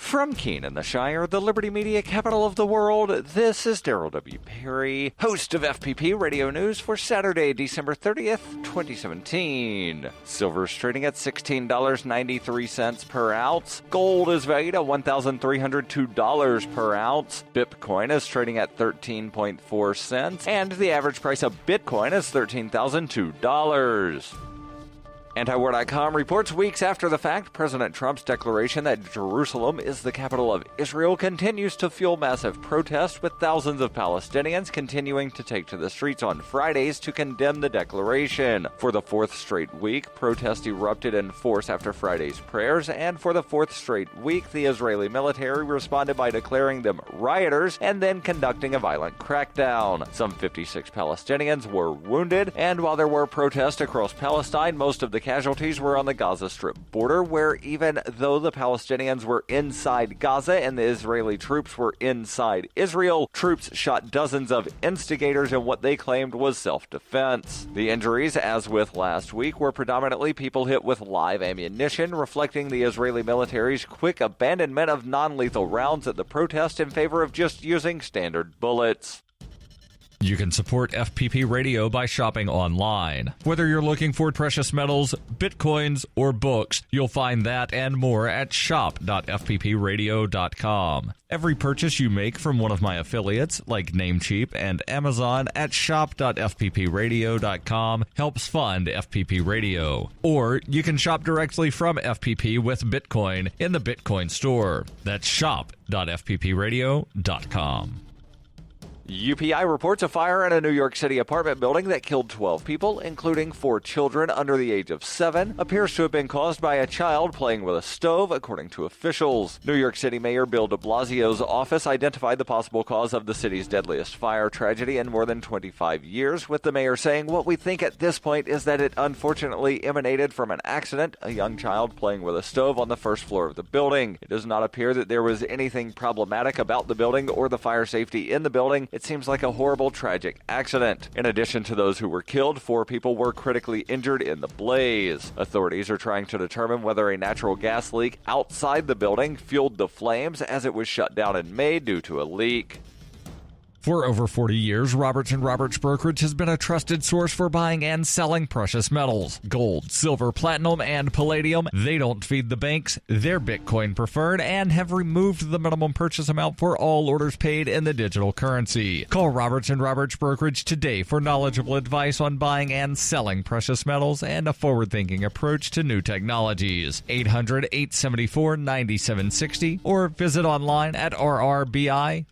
From Keene in the Shire, the Liberty Media capital of the world, this is Daryl W. Perry, host of FPP Radio News for Saturday, December 30th, 2017. Silver's trading at $16.93 per ounce. Gold is valued at $1,302 per ounce. Bitcoin is trading at 13.4 cents, and the average price of Bitcoin is $13,002. Antiwar.com reports weeks after the fact, President Trump's declaration that Jerusalem is the capital of Israel continues to fuel massive protests, with thousands of Palestinians continuing to take to the streets on Fridays to condemn the declaration. For the fourth straight week, protests erupted in force after Friday's prayers, and for the fourth straight week, the Israeli military responded by declaring them rioters and then conducting a violent crackdown. Some 56 Palestinians were wounded, and while there were protests across Palestine, most of the casualties were on the Gaza Strip border, where even though the Palestinians were inside Gaza and the Israeli troops were inside Israel, troops shot dozens of instigators in what they claimed was self-defense. The injuries, as with last week, were predominantly people hit with live ammunition, reflecting the Israeli military's quick abandonment of non-lethal rounds at the protest in favor of just using standard bullets. You can support FPP Radio by shopping online. Whether you're looking for precious metals, bitcoins, or books, you'll find that and more at shop.fppradio.com. Every purchase you make from one of my affiliates, like Namecheap and Amazon, at shop.fppradio.com helps fund FPP Radio. Or you can shop directly from FPP with Bitcoin in the Bitcoin store. That's shop.fppradio.com. UPI reports a fire in a New York City apartment building that killed 12 people, including 4 children under the age of 7, appears to have been caused by a child playing with a stove, according to officials. New York City Mayor Bill de Blasio's office identified the possible cause of the city's deadliest fire tragedy in more than 25 years, with the mayor saying, "What we think at this point is that it unfortunately emanated from an accident, a young child playing with a stove on the first floor of the building. It does not appear that there was anything problematic about the building or the fire safety in the building. It seems like a horrible, tragic accident." In addition to those who were killed, 4 people were critically injured in the blaze. Authorities are trying to determine whether a natural gas leak outside the building fueled the flames, as it was shut down in May due to a leak. For over 40 years, Robertson Roberts Brokerage has been a trusted source for buying and selling precious metals. Gold, silver, platinum, and palladium. They don't feed the banks. They're Bitcoin preferred and have removed the minimum purchase amount for all orders paid in the digital currency. Call Robertson Roberts Brokerage today for knowledgeable advice on buying and selling precious metals and a forward-thinking approach to new technologies. 800-874-9760 or visit online at rrbi.co.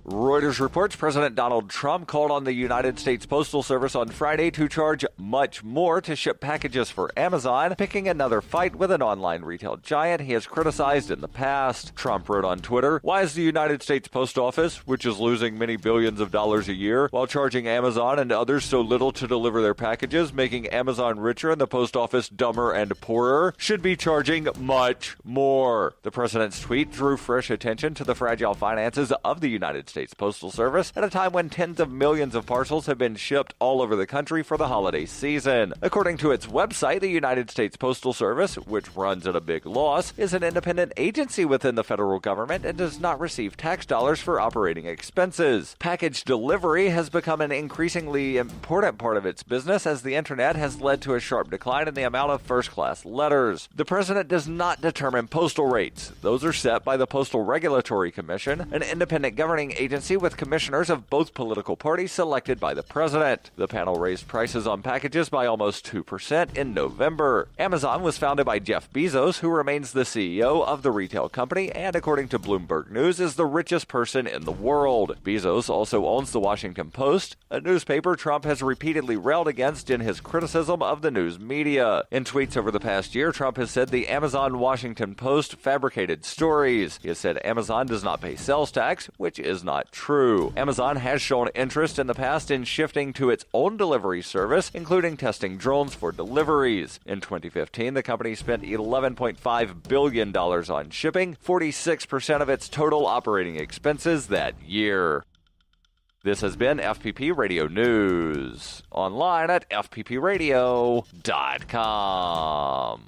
Reuters reports President Donald Trump called on the United States Postal Service on Friday to charge much more to ship packages for Amazon, picking another fight with an online retail giant he has criticized in the past. Trump wrote on Twitter, "Why is the United States Post Office, which is losing many billions of dollars a year, while charging Amazon and others so little to deliver their packages, making Amazon richer and the post office dumber and poorer, should be charging much more?" The president's tweet drew fresh attention to the fragile finances of the United States Postal Service at a time when tens of millions of parcels have been shipped all over the country for the holiday season. According to its website, the United States Postal Service, which runs at a big loss, is an independent agency within the federal government and does not receive tax dollars for operating expenses. Package delivery has become an increasingly important part of its business, as the internet has led to a sharp decline in the amount of first-class letters. The president does not determine postal rates. Those are set by the Postal Regulatory Commission, an independent governing agency with commissioners of both political parties selected by the president. The panel raised prices on packages by almost 2% in November. Amazon was founded by Jeff Bezos, who remains the CEO of the retail company and, according to Bloomberg News, is the richest person in the world. Bezos also owns the Washington Post, a newspaper Trump has repeatedly railed against in his criticism of the news media. In tweets over the past year, Trump has said the Amazon Washington Post fabricated stories. He has said Amazon does not pay sales tax, which is not true. Amazon has shown interest in the past in shifting to its own delivery service, including testing drones for deliveries. In 2015, the company spent $11.5 billion on shipping, 46% of its total operating expenses that year. This has been FPP Radio News, online at fppradio.com.